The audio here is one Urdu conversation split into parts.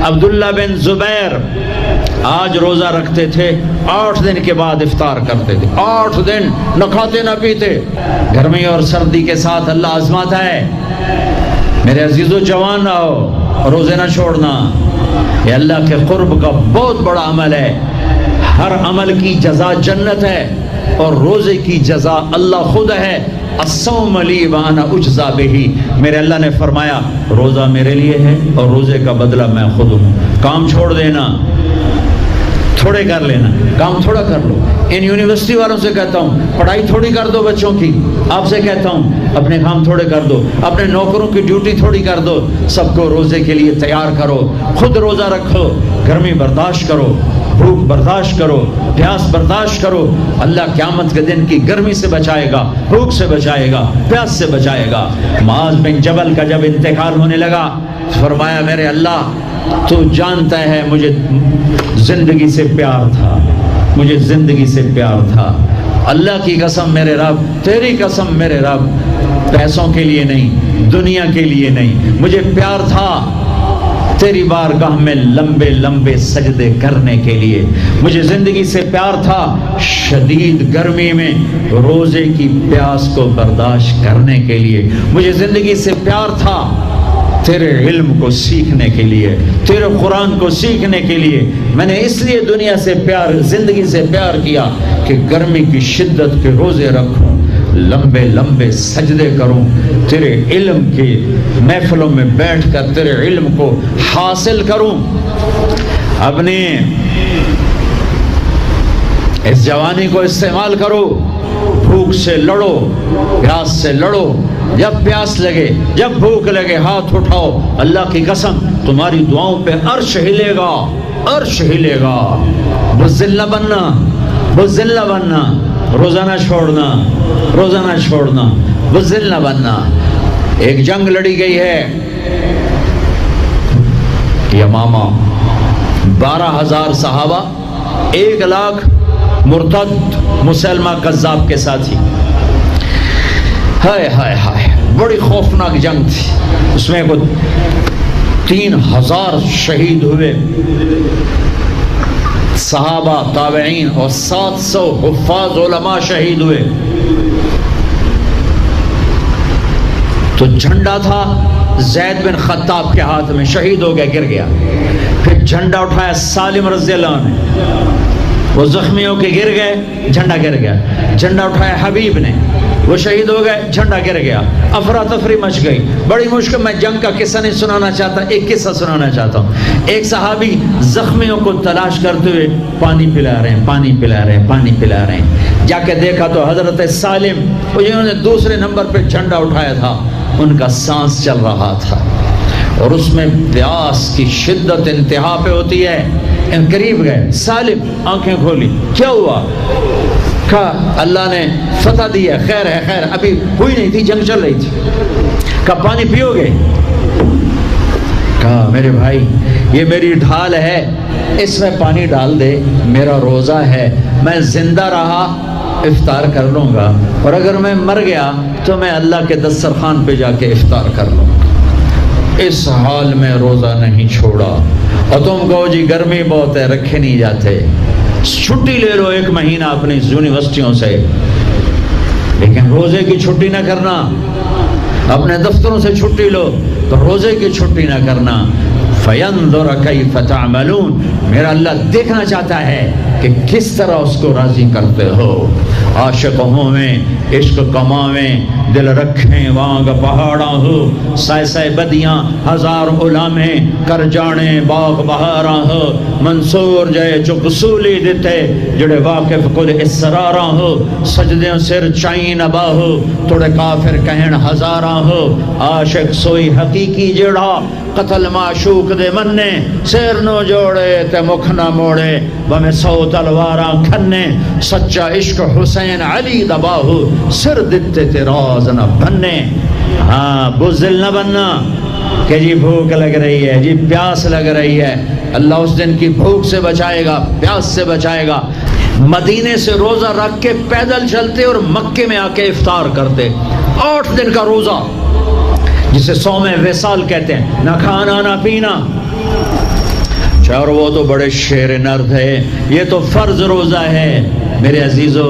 عبداللہ بن زبیر آج روزہ رکھتے تھے، 8 دن کے بعد افطار کرتے تھے، 8 دن نہ کھاتے نہ پیتے۔ گرمی اور سردی کے ساتھ اللہ آزماتا ہے۔ میرے عزیزو جوان نہ ہو، روزے نہ چھوڑنا، یہ اللہ کے قرب کا بہت بڑا عمل ہے۔ ہر عمل کی جزا جنت ہے اور روزے کی جزا اللہ خود ہے۔ الصوم لی وانا اجزا بہ، میرے اللہ نے فرمایا روزہ میرے لیے ہے اور روزے کا بدلہ میں خود ہوں۔ کام چھوڑ دینا، تھوڑے کر لینا، کام تھوڑا کر لو۔ ان یونیورسٹی والوں سے کہتا ہوں پڑھائی تھوڑی کر دو بچوں کی، آپ سے کہتا ہوں اپنے کام تھوڑے کر دو، اپنے نوکروں کی ڈیوٹی تھوڑی کر دو، سب کو روزے کے لیے تیار کرو، خود روزہ رکھو، گرمی برداشت کرو، بھوک برداشت کرو، پیاس برداشت کرو۔ اللہ قیامت کے دن کی گرمی سے بچائے گا، بھوک سے بچائے گا، پیاس سے بچائے گا۔ معاذ بن جبل کا جب انتقال ہونے لگا فرمایا میرے اللہ تو جانتا ہے مجھے زندگی سے پیار تھا، مجھے زندگی سے پیار تھا، اللہ کی قسم میرے رب، تیری قسم میرے رب، پیسوں کے لیے نہیں، دنیا کے لیے نہیں، مجھے پیار تھا تیری بارگاہ میں لمبے لمبے سجدے کرنے کے لیے، مجھے زندگی سے پیار تھا شدید گرمی میں روزے کی پیاس کو برداشت کرنے کے لیے، مجھے زندگی سے پیار تھا تیرے علم کو سیکھنے کے لیے، تیرے قرآن کو سیکھنے کے لیے۔ میں نے اس لیے دنیا سے پیار، زندگی سے پیار کیا کہ گرمی کی شدت کے روزے رکھوں، لمبے لمبے سجدے کروں، تیرے علم کی محفلوں میں بیٹھ کر تیرے علم کو حاصل کروں۔ اپنی اس جوانی کو استعمال کرو، بھوک سے لڑو، پیاس سے لڑو، جب پیاس لگے، جب بھوک لگے ہاتھ اٹھاؤ، اللہ کی قسم تمہاری دعاؤں پہ عرش ہلے گا، عرش ہلے گا۔ بزدل نہ بننا، بزدل نہ بننا، روزہ نہ چھوڑنا، روزہ نہ چھوڑنا، بزدل نہ بننا۔ ایک جنگ لڑی گئی ہے یمامہ، 12,000 صحابہ، 1,00,000 مرتد مسلمہ کذاب کے ساتھی۔ ہائے ہائے ہائے، بڑی خوفناک جنگ تھی، اس میں 3,000 شہید ہوئے، صحابہ، تابعین اور 700 حفاظ علماء شہید ہوئے۔ تو جھنڈا تھا زید بن خطاب کے ہاتھ میں، شہید ہو گیا، گر گیا۔ پھر جھنڈا اٹھایا سالم رضی اللہ عنہ، وہ زخمی ہو کے گر گئے، جھنڈا گر گیا۔ جھنڈا اٹھایا حبیب نے، وہ شہید ہو گئے، جھنڈا گر گیا۔ افراتفری مچ گئی، بڑی مشکل۔ میں جنگ کا قصہ نہیں سنانا چاہتا، ایک قصہ سنانا چاہتا ہوں۔ ایک صحابی زخمیوں کو تلاش کرتے ہوئے پانی پلا رہے ہیں، پانی پلا رہے ہیں، پانی پلا رہے ہیں۔ جا کے دیکھا تو حضرت سالم، وہ جنہوں نے دوسرے نمبر پہ جھنڈا اٹھایا تھا، ان کا سانس چل رہا تھا اور اس میں پیاس کی شدت انتہا پہ ہوتی ہے۔ ان قریب گئے، سالم آنکھیں کھولی، کیا ہوا؟ کہا اللہ نے فتح دی ہے، خیر ہے، خیر ابھی ہوئی نہیں تھی، جنگ چل رہی تھی۔ کہا پانی پیو گے؟ کہا میرے بھائی یہ میری ڈھال ہے، اس میں پانی ڈال دے، میرا روزہ ہے، میں زندہ رہا افطار کر لوں گا، اور اگر میں مر گیا تو میں اللہ کے دسترخوان پہ جا کے افطار کر لوں گا۔ اس حال میں روزہ نہیں چھوڑا۔ اور تم کہو جی گرمی بہت ہے، رکھے نہیں جاتے، چھٹی لے لو 1 مہینہ اپنی یونیورسٹیوں سے، لیکن روزے کی چھٹی نہ کرنا۔ اپنے دفتروں سے چھٹی لو تو روزے کی چھٹی نہ کرنا۔ فَيَنْظُرَ كَيْفَ تَعْمَلُونَ، میرا اللہ دیکھنا چاہتا ہے کہ کس طرح اس کو راضی کرتے ہو۔ عاشق ہوویں، عشق کماویں، دل رکھیں وانگ پہاڑاں ہو، سائے سائے بدیاں ہزار غلامیں، کر جانے باغ بہاراں ہو، منصور جائے چک سولی دیتے، جڑے واقف کل اسراراں ہو، سجدیں سر چائن باہو، توڑے کافر کہن ہزاراں ہو، عاشق سوئی حقیقی جڑا، قتل معشوق دے مننے، سیر نو جوڑے تے مکھ نہ موڑے، بمیں 100 تلواراں کھنے، سچا عشق حسین علی دباہو، سر دتے تے راز نہ بننے۔ ہاں بزدل نہ بننا کہ جی بھوک لگ رہی ہے، جی پیاس لگ رہی ہے، اللہ اس دن کی بھوک سے بچائے گا، پیاس سے بچائے گا۔ مدینے سے روزہ رکھ کے پیدل چلتے اور مکے میں آ کے افطار کرتے، 8 دن کا روزہ جسے صوم وصال کہتے ہیں، نہ کھانا نہ پینا، اور وہ تو بڑے شیر نرد ہے، یہ تو فرض روزہ ہے۔ میرے عزیزو،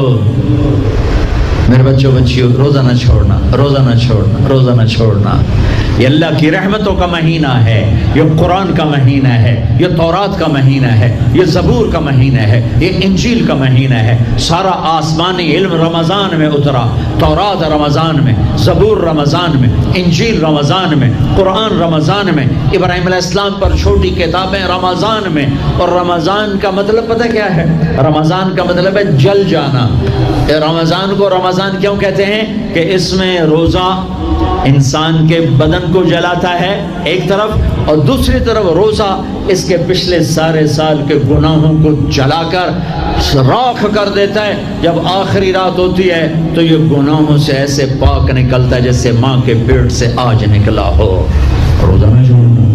میرے بچوں بچیوں، روزہ نہ چھوڑنا، روزہ نہ چھوڑنا، روزہ نہ چھوڑنا۔ یہ اللہ کی رحمتوں کا مہینہ ہے، یہ قرآن کا مہینہ ہے، یہ تورات کا مہینہ ہے، یہ زبور کا مہینہ ہے، یہ انجیل کا مہینہ ہے۔ سارا آسمانی علم رمضان میں اترا، تورات رمضان میں، زبور رمضان میں، انجیل رمضان میں، قرآن رمضان میں، ابراہیم علیہ السلام پر چھوٹی کتابیں رمضان میں۔ اور رمضان کا مطلب پتہ کیا ہے؟ رمضان کا مطلب ہے جل جانا۔ رمضان کو رمضان کیوں کہتے ہیں؟ کہ اس میں روزہ انسان کے بدن کو جلاتا ہے ایک طرف، اور دوسری طرف روزہ اس کے پچھلے سارے سال کے گناہوں کو جلا کر راکھ کر دیتا ہے۔ جب آخری رات ہوتی ہے تو یہ گناہوں سے ایسے پاک نکلتا ہے جیسے ماں کے پیٹ سے آج نکلا ہو۔ روزہ نہ چھوڑنا۔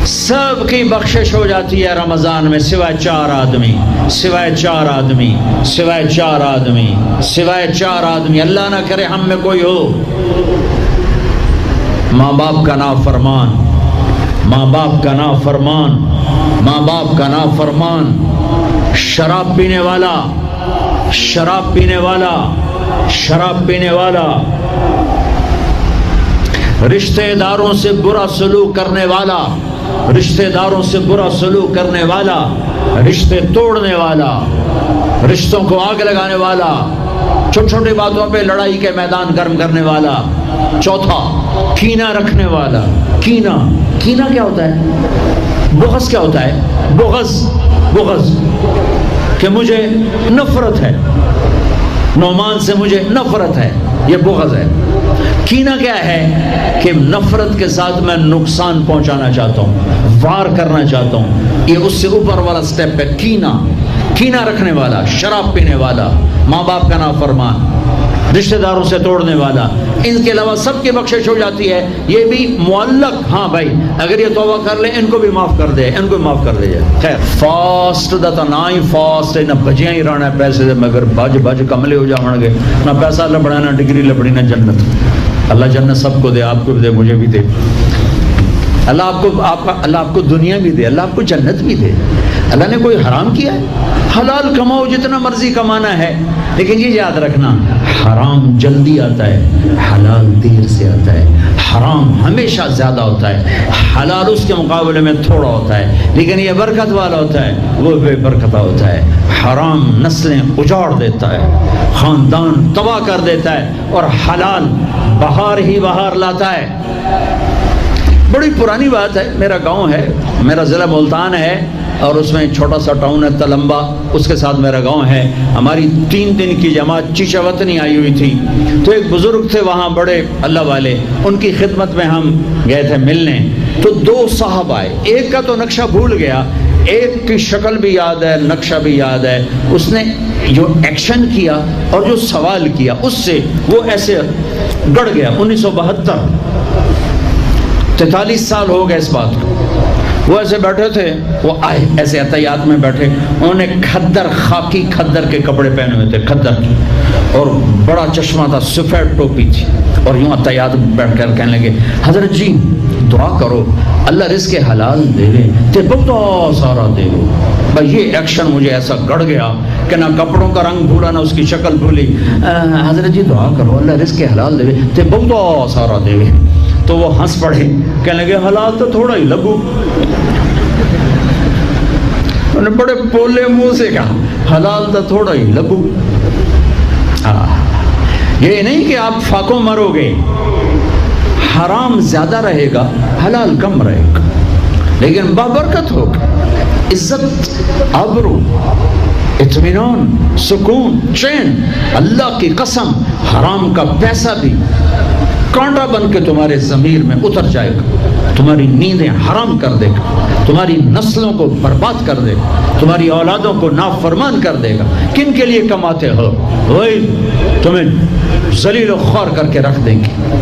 سب کی بخشش ہو جاتی ہے رمضان میں، سوائے 4 آدمی، سوائے 4 آدمی، سوائے 4 آدمی، سوائے 4 آدمی۔ اللہ نہ کرے ہم میں کوئی ہو۔ ماں باپ کا نافرمان، ماں باپ کا نافرمان، ماں باپ کا نافرمان، شراب پینے والا، شراب پینے والا، شراب پینے والا، رشتہ داروں سے برا سلوک کرنے والا، رشتہ داروں سے برا سلوک کرنے والا، رشتے توڑنے والا، رشتوں کو آگ لگانے والا، چھوٹی چھوٹی باتوں پہ لڑائی کے میدان گرم کرنے والا۔ چوتھا، کینہ رکھنے والا۔ کینہ، کینہ کیا ہوتا ہے؟ بغض کیا ہوتا ہے؟ بغض، بغض کہ مجھے نفرت ہے، نعمان سے مجھے نفرت ہے، یہ بغض ہے۔ کینہ کیا ہے؟ کہ نفرت کے ساتھ میں نقصان پہنچانا چاہتا ہوں، وار کرنا چاہتا ہوں، یہ اس سے اوپر والا سٹیپ ہے کینہ۔ کینہ رکھنے والا، شراب پینے والا، ماں باپ کا نافرمان، رشتہ داروں سے توڑنے والا، ان کے علاوہ سب کی بخشش ہو جاتی ہے۔ یہ بھی معلق، ہاں بھائی اگر یہ توبہ کر لے ان کو بھی معاف کر دے، ان کو بھی معاف کر دے جائے۔ خیر فاسٹ دا تا نہ ہی فاسٹ نہ بجیاں ہی رہنا ہے پیسے دے، مگر بج بج کملے ہو جاؤں گے، نہ پیسہ لبڑا، نہ ڈگری لبڑی، نہ جنت۔ اللہ جنت سب کو دے، آپ کو بھی دے، مجھے بھی دے۔ اللہ آپ کو دنیا بھی دے، اللہ آپ کو جنت بھی دے۔ اللہ نے کوئی حرام کیا ہے؟ حلال کماؤ جتنا مرضی کمانا ہے، لیکن یہ یاد رکھنا حرام جلدی آتا ہے، حلال دیر سے آتا ہے۔ حرام ہمیشہ زیادہ ہوتا ہے، حلال اس کے مقابلے میں تھوڑا ہوتا ہے، لیکن یہ برکت والا ہوتا ہے، وہ بے برکتہ ہوتا ہے۔ حرام نسلیں اجاڑ دیتا ہے، خاندان تباہ کر دیتا ہے، اور حلال بہار ہی بہار لاتا ہے۔ بڑی پرانی بات ہے، میرا گاؤں ہے، میرا ضلع ملتان ہے، اور اس میں چھوٹا سا ٹاؤن ہے تلمبا، اس کے ساتھ میرا گاؤں ہے۔ ہماری 3 دن کی جماعت چیچا وطنی آئی ہوئی تھی، تو ایک بزرگ تھے وہاں بڑے اللہ والے، ان کی خدمت میں ہم گئے تھے ملنے۔ تو 2 صاحب آئے، ایک کا تو نقشہ بھول گیا، ایک کی شکل بھی یاد ہے، نقشہ بھی یاد ہے۔ اس نے جو ایکشن کیا اور جو سوال کیا اس سے وہ ایسے گڑ گیا۔ 1972، 43 سال ہو گئے اس بات کو۔ وہ ایسے بیٹھے تھے، وہ آئے ایسے عطیات میں بیٹھے، انہوں نے کھدر، خاکی کھدر کے کپڑے پہنے ہوئے تھے، کھدر کی، اور بڑا چشمہ تھا، سفید ٹوپی تھی، اور یوں عطیات بیٹھ کر کہنے لگے حضرت جی دعا کرو اللہ رزق حلال دے تے بہت سارا دے۔ بھائی یہ ایکشن مجھے ایسا گڑ گیا کہ نہ کپڑوں کا رنگ بھولا نہ اس کی شکل بھولی۔ حضرت جی دعا کرو اللہ رزق حلال دے تے بہت سارا دے۔ تو وہ ہنس پڑے، کہنے لگے حلال تو تھوڑا ہی لگو۔ انہوں نے بڑے پولے منہ سے کہا حلال تو تھوڑا ہی لگو۔ یہ نہیں کہ آپ فاقوں مرو گے، حرام زیادہ رہے گا، حلال کم رہے گا، لیکن بابرکت ہوگا، عزت، آبرو، اطمینان، سکون، چین۔ اللہ کی قسم حرام کا پیسہ بھی کانٹا بن کے تمہارے ضمیر میں اتر جائے گا، تمہاری نیندیں حرام کر دے گا، تمہاری نسلوں کو برباد کر دے گا، تمہاری اولادوں کو نافرمان کر دے گا۔ کن کے لیے کماتے ہو؟ وہی تمہیں ذلیل و خوار کر کے رکھ دیں گے۔